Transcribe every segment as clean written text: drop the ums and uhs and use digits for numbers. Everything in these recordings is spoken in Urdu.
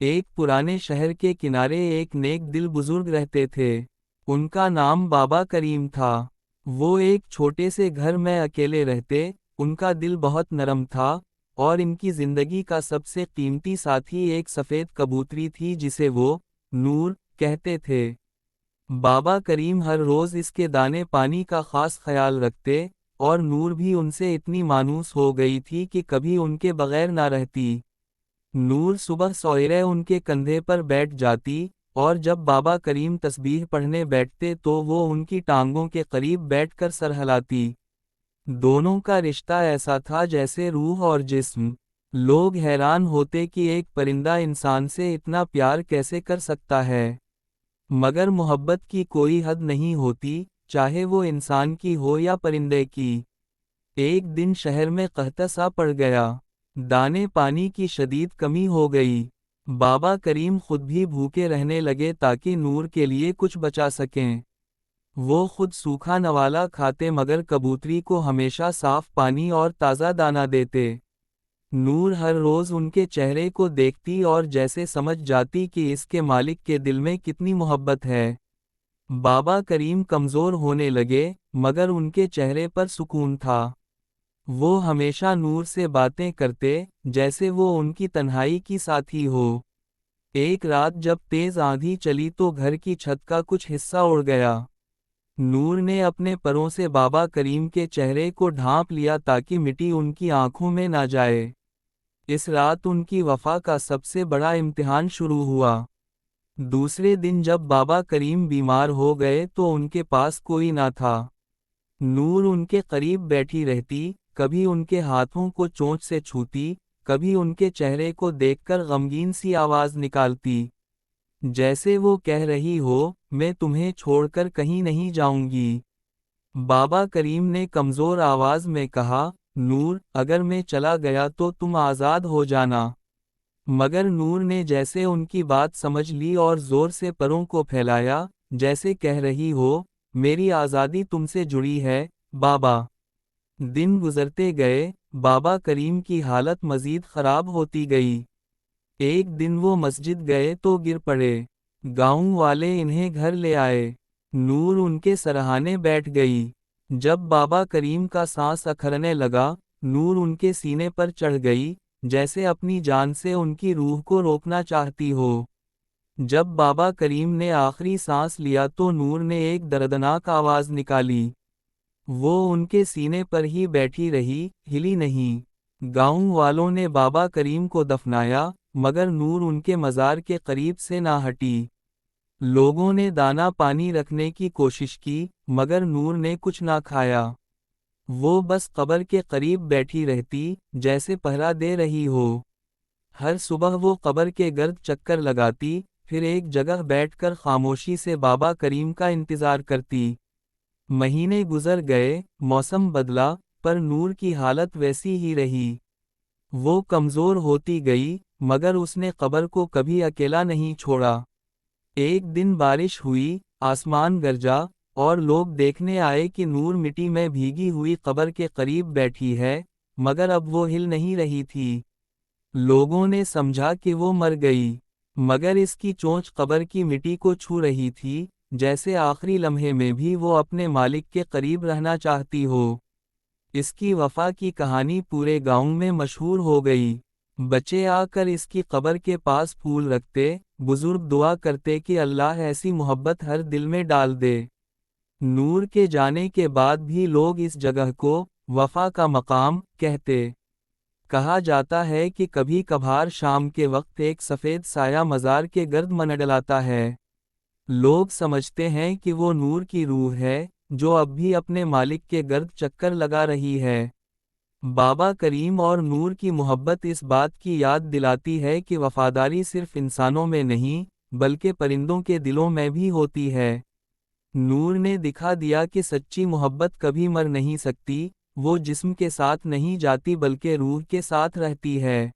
ایک پرانے شہر کے کنارے ایک نیک دل بزرگ رہتے تھے۔ ان کا نام بابا کریم تھا۔ وہ ایک چھوٹے سے گھر میں اکیلے رہتے۔ ان کا دل بہت نرم تھا، اور ان کی زندگی کا سب سے قیمتی ساتھی ایک سفید کبوتری تھی جسے وہ نور کہتے تھے۔ بابا کریم ہر روز اس کے دانے پانی کا خاص خیال رکھتے، اور نور بھی ان سے اتنی مانوس ہو گئی تھی کہ کبھی ان کے بغیر نہ رہتی۔ نور صبح سویرے ان کے کندھے پر بیٹھ جاتی، اور جب بابا کریم تسبیح پڑھنے بیٹھتے تو وہ ان کی ٹانگوں کے قریب بیٹھ کر سر ہلاتی۔ دونوں کا رشتہ ایسا تھا جیسے روح اور جسم۔ لوگ حیران ہوتے کہ ایک پرندہ انسان سے اتنا پیار کیسے کر سکتا ہے، مگر محبت کی کوئی حد نہیں ہوتی، چاہے وہ انسان کی ہو یا پرندے کی۔ ایک دن شہر میں قحط سا پڑ گیا۔ دانے پانی کی شدید کمی ہو گئی۔ بابا کریم خود بھی بھوکے رہنے لگے تاکہ نور کے لیے کچھ بچا سکیں۔ وہ خود سوکھا نوالا کھاتے مگر کبوتری کو ہمیشہ صاف پانی اور تازہ دانہ دیتے۔ نور ہر روز ان کے چہرے کو دیکھتی اور جیسے سمجھ جاتی کہ اس کے مالک کے دل میں کتنی محبت ہے۔ بابا کریم کمزور ہونے لگے، مگر ان کے چہرے پر سکون تھا۔ وہ ہمیشہ نور سے باتیں کرتے، جیسے وہ ان کی تنہائی کی ساتھی ہو۔ ایک رات جب تیز آندھی چلی تو گھر کی چھت کا کچھ حصہ اڑ گیا۔ نور نے اپنے پروں سے بابا کریم کے چہرے کو ڈھانپ لیا تاکہ مٹی ان کی آنکھوں میں نہ جائے۔ اس رات ان کی وفا کا سب سے بڑا امتحان شروع ہوا۔ دوسرے دن جب بابا کریم بیمار ہو گئے تو ان کے پاس کوئی نہ تھا۔ نور ان کے قریب بیٹھی رہتی، کبھی ان کے ہاتھوں کو چونچ سے چھوتی، کبھی ان کے چہرے کو دیکھ کر غمگین سی آواز نکالتی، جیسے وہ کہہ رہی ہو، میں تمہیں چھوڑ کر کہیں نہیں جاؤں گی۔ بابا کریم نے کمزور آواز میں کہا، نور، اگر میں چلا گیا تو تم آزاد ہو جانا۔ مگر نور نے جیسے ان کی بات سمجھ لی اور زور سے پروں کو پھیلایا، جیسے کہہ رہی ہو، میری آزادی تم سے جڑی ہے، بابا۔ دن گزرتے گئے، بابا کریم کی حالت مزید خراب ہوتی گئی۔ ایک دن وہ مسجد گئے تو گر پڑے۔ گاؤں والے انہیں گھر لے آئے۔ نور ان کے سرہانے بیٹھ گئی۔ جب بابا کریم کا سانس اکھرنے لگا، نور ان کے سینے پر چڑھ گئی، جیسے اپنی جان سے ان کی روح کو روکنا چاہتی ہو۔ جب بابا کریم نے آخری سانس لیا تو نور نے ایک دردناک آواز نکالی۔ وہ ان کے سینے پر ہی بیٹھی رہی، ہلی نہیں۔ گاؤں والوں نے بابا کریم کو دفنایا، مگر نور ان کے مزار کے قریب سے نہ ہٹی۔ لوگوں نے دانہ پانی رکھنے کی کوشش کی، مگر نور نے کچھ نہ کھایا۔ وہ بس قبر کے قریب بیٹھی رہتی، جیسے پہرا دے رہی ہو۔ ہر صبح وہ قبر کے گرد چکر لگاتی، پھر ایک جگہ بیٹھ کر خاموشی سے بابا کریم کا انتظار کرتی۔ مہینے گزر گئے، موسم بدلا، پر نور کی حالت ویسی ہی رہی۔ وہ کمزور ہوتی گئی، مگر اس نے قبر کو کبھی اکیلا نہیں چھوڑا۔ ایک دن بارش ہوئی، آسمان گرجا، اور لوگ دیکھنے آئے کہ نور مٹی میں بھیگی ہوئی قبر کے قریب بیٹھی ہے، مگر اب وہ ہل نہیں رہی تھی۔ لوگوں نے سمجھا کہ وہ مر گئی، مگر اس کی چونچ قبر کی مٹی کو چھو رہی تھی، جیسے آخری لمحے میں بھی وہ اپنے مالک کے قریب رہنا چاہتی ہو۔ اس کی وفا کی کہانی پورے گاؤں میں مشہور ہو گئی۔ بچے آ کر اس کی قبر کے پاس پھول رکھتے، بزرگ دعا کرتے کہ اللہ ایسی محبت ہر دل میں ڈال دے۔ نور کے جانے کے بعد بھی لوگ اس جگہ کو وفا کا مقام کہتے۔ کہا جاتا ہے کہ کبھی کبھار شام کے وقت ایک سفید سایہ مزار کے گرد منڈلاتا ہے۔ لوگ سمجھتے ہیں کہ وہ نور کی روح ہے، جو اب بھی اپنے مالک کے گرد چکر لگا رہی ہے۔ بابا کریم اور نور کی محبت اس بات کی یاد دلاتی ہے کہ وفاداری صرف انسانوں میں نہیں، بلکہ پرندوں کے دلوں میں بھی ہوتی ہے۔ نور نے دکھا دیا کہ سچی محبت کبھی مر نہیں سکتی، وہ جسم کے ساتھ نہیں جاتی بلکہ روح کے ساتھ رہتی ہے۔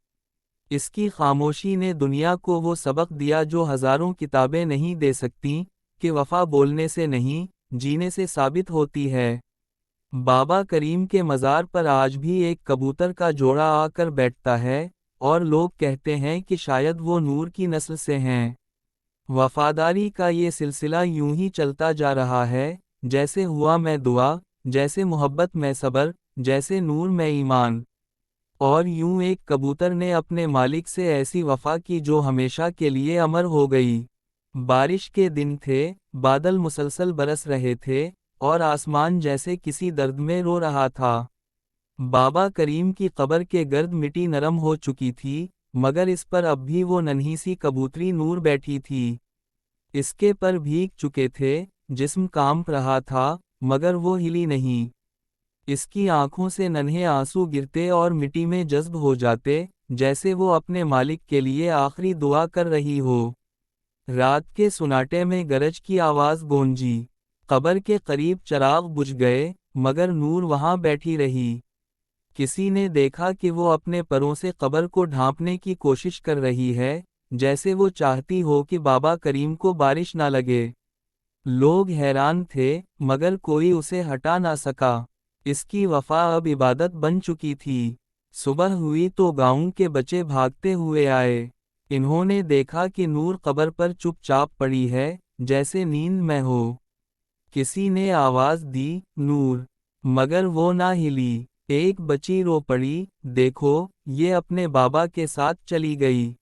اس کی خاموشی نے دنیا کو وہ سبق دیا جو ہزاروں کتابیں نہیں دے سکتیں، کہ وفا بولنے سے نہیں، جینے سے ثابت ہوتی ہے۔ بابا کریم کے مزار پر آج بھی ایک کبوتر کا جوڑا آ کر بیٹھتا ہے، اور لوگ کہتے ہیں کہ شاید وہ نور کی نسل سے ہیں۔ وفاداری کا یہ سلسلہ یوں ہی چلتا جا رہا ہے، جیسے ہوا میں دعا، جیسے محبت میں صبر، جیسے نور میں ایمان۔ اور یوں ایک کبوتر نے اپنے مالک سے ایسی وفا کی جو ہمیشہ کے لیے امر ہو گئی۔ بارش کے دن تھے، بادل مسلسل برس رہے تھے، اور آسمان جیسے کسی درد میں رو رہا تھا۔ بابا کریم کی قبر کے گرد مٹی نرم ہو چکی تھی، مگر اس پر اب بھی وہ ننھی سی کبوتری نور بیٹھی تھی۔ اس کے پر بھیگ چکے تھے، جسم کانپ رہا تھا، مگر وہ ہلی نہیں۔ اس کی آنکھوں سے ننھے آنسو گرتے اور مٹی میں جذب ہو جاتے، جیسے وہ اپنے مالک کے لیے آخری دعا کر رہی ہو۔ رات کے سناٹے میں گرج کی آواز گونجی۔ قبر کے قریب چراغ بجھ گئے، مگر نور وہاں بیٹھی رہی۔ کسی نے دیکھا کہ وہ اپنے پروں سے قبر کو ڈھانپنے کی کوشش کر رہی ہے، جیسے وہ چاہتی ہو کہ بابا کریم کو بارش نہ لگے۔ لوگ حیران تھے، مگر کوئی اسے ہٹا نہ سکا۔ اس کی وفا اب عبادت بن چکی تھی۔ صبح ہوئی تو گاؤں کے بچے بھاگتے ہوئے آئے۔ انہوں نے دیکھا کہ نور قبر پر چپ چاپ پڑی ہے، جیسے نیند میں ہو۔ کسی نے آواز دی، نور، مگر وہ نہ ہلی۔ ایک بچی رو پڑی، دیکھو، یہ اپنے بابا کے ساتھ چلی گئی۔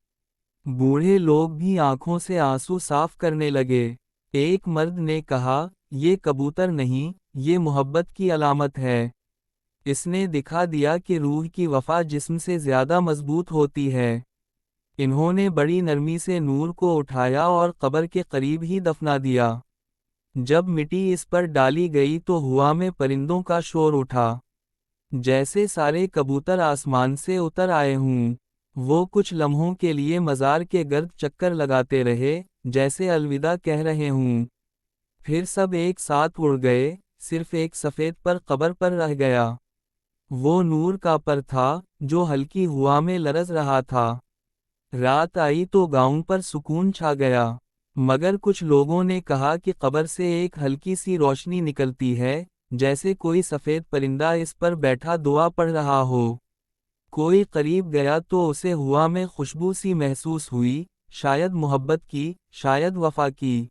بوڑھے لوگ بھی آنکھوں سے آنسو صاف کرنے لگے۔ ایک مرد نے کہا، یہ کبوتر نہیں، یہ محبت کی علامت ہے۔ اس نے دکھا دیا کہ روح کی وفا جسم سے زیادہ مضبوط ہوتی ہے۔ انہوں نے بڑی نرمی سے نور کو اٹھایا اور قبر کے قریب ہی دفنا دیا۔ جب مٹی اس پر ڈالی گئی تو ہوا میں پرندوں کا شور اٹھا، جیسے سارے کبوتر آسمان سے اتر آئے ہوں۔ وہ کچھ لمحوں کے لیے مزار کے گرد چکر لگاتے رہے، جیسے الوداع کہہ رہے ہوں۔ پھر سب ایک ساتھ اڑ گئے، صرف ایک سفید پر قبر پر رہ گیا۔ وہ نور کا پر تھا، جو ہلکی ہوا میں لرز رہا تھا۔ رات آئی تو گاؤں پر سکون چھا گیا، مگر کچھ لوگوں نے کہا کہ قبر سے ایک ہلکی سی روشنی نکلتی ہے، جیسے کوئی سفید پرندہ اس پر بیٹھا دعا پڑھ رہا ہو۔ کوئی قریب گیا تو اسے ہوا میں خوشبو سی محسوس ہوئی، شاید محبت کی، شاید وفا کی۔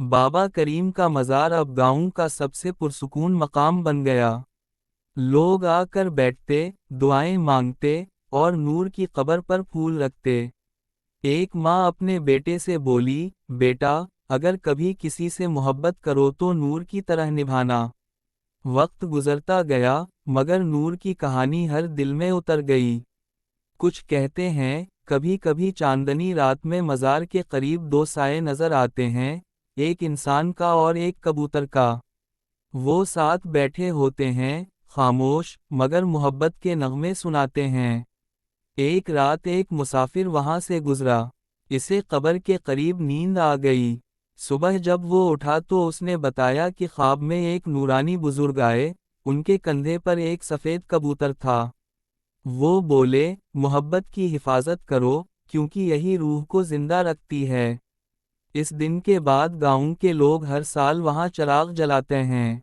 بابا کریم کا مزار اب گاؤں کا سب سے پرسکون مقام بن گیا۔ لوگ آ کر بیٹھتے، دعائیں مانگتے، اور نور کی قبر پر پھول رکھتے۔ ایک ماں اپنے بیٹے سے بولی، بیٹا، اگر کبھی کسی سے محبت کرو تو نور کی طرح نبھانا۔ وقت گزرتا گیا، مگر نور کی کہانی ہر دل میں اتر گئی۔ کچھ کہتے ہیں، کبھی کبھی چاندنی رات میں مزار کے قریب دو سائے نظر آتے ہیں، ایک انسان کا اور ایک کبوتر کا۔ وہ ساتھ بیٹھے ہوتے ہیں، خاموش، مگر محبت کے نغمے سناتے ہیں۔ ایک رات ایک مسافر وہاں سے گزرا۔ اسے قبر کے قریب نیند آ گئی۔ صبح جب وہ اٹھا تو اس نے بتایا کہ خواب میں ایک نورانی بزرگ آئے، ان کے کندھے پر ایک سفید کبوتر تھا۔ وہ بولے، محبت کی حفاظت کرو، کیونکہ یہی روح کو زندہ رکھتی ہے۔ اس دن کے بعد گاؤں کے لوگ ہر سال وہاں چراغ جلاتے ہیں۔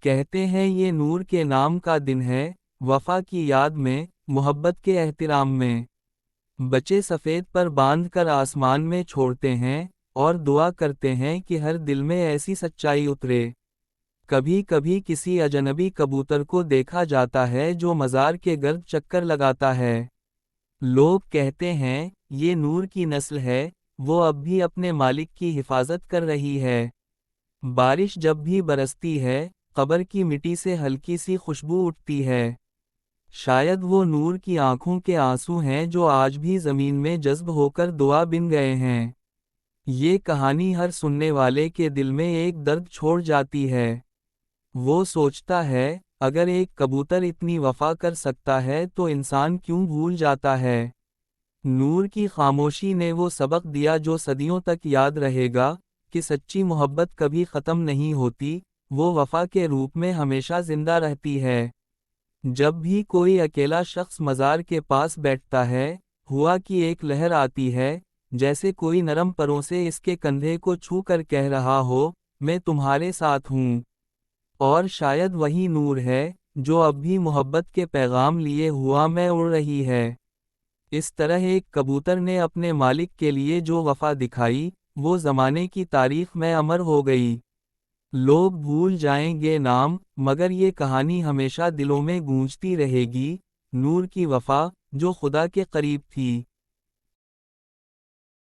کہتے ہیں یہ نور کے نام کا دن ہے، وفا کی یاد میں، محبت کے احترام میں۔ بچے سفید پر باندھ کر آسمان میں چھوڑتے ہیں، اور دعا کرتے ہیں کہ ہر دل میں ایسی سچائی اترے۔ کبھی کبھی کسی اجنبی کبوتر کو دیکھا جاتا ہے جو مزار کے گرد چکر لگاتا ہے۔ لوگ کہتے ہیں، یہ نور کی نسل ہے، وہ اب بھی اپنے مالک کی حفاظت کر رہی ہے۔ بارش جب بھی برستی ہے، قبر کی مٹی سے ہلکی سی خوشبو اٹھتی ہے۔ شاید وہ نور کی آنکھوں کے آنسو ہیں جو آج بھی زمین میں جذب ہو کر دعا بن گئے ہیں۔ یہ کہانی ہر سننے والے کے دل میں ایک درد چھوڑ جاتی ہے۔ وہ سوچتا ہے، اگر ایک کبوتر اتنی وفا کر سکتا ہے تو انسان کیوں بھول جاتا ہے۔ نور کی خاموشی نے وہ سبق دیا جو صدیوں تک یاد رہے گا، کہ سچی محبت کبھی ختم نہیں ہوتی، وہ وفا کے روپ میں ہمیشہ زندہ رہتی ہے۔ جب بھی کوئی اکیلا شخص مزار کے پاس بیٹھتا ہے، ہوا کی ایک لہر آتی ہے، جیسے کوئی نرم پروں سے اس کے کندھے کو چھو کر کہہ رہا ہو، میں تمہارے ساتھ ہوں۔ اور شاید وہی نور ہے، جو اب بھی محبت کے پیغام لیے ہوا میں اڑ رہی ہے۔ اس طرح ایک کبوتر نے اپنے مالک کے لیے جو وفا دکھائی، وہ زمانے کی تاریخ میں امر ہو گئی۔ لوگ بھول جائیں گے نام، مگر یہ کہانی ہمیشہ دلوں میں گونجتی رہے گی، نور کی وفا، جو خدا کے قریب تھی۔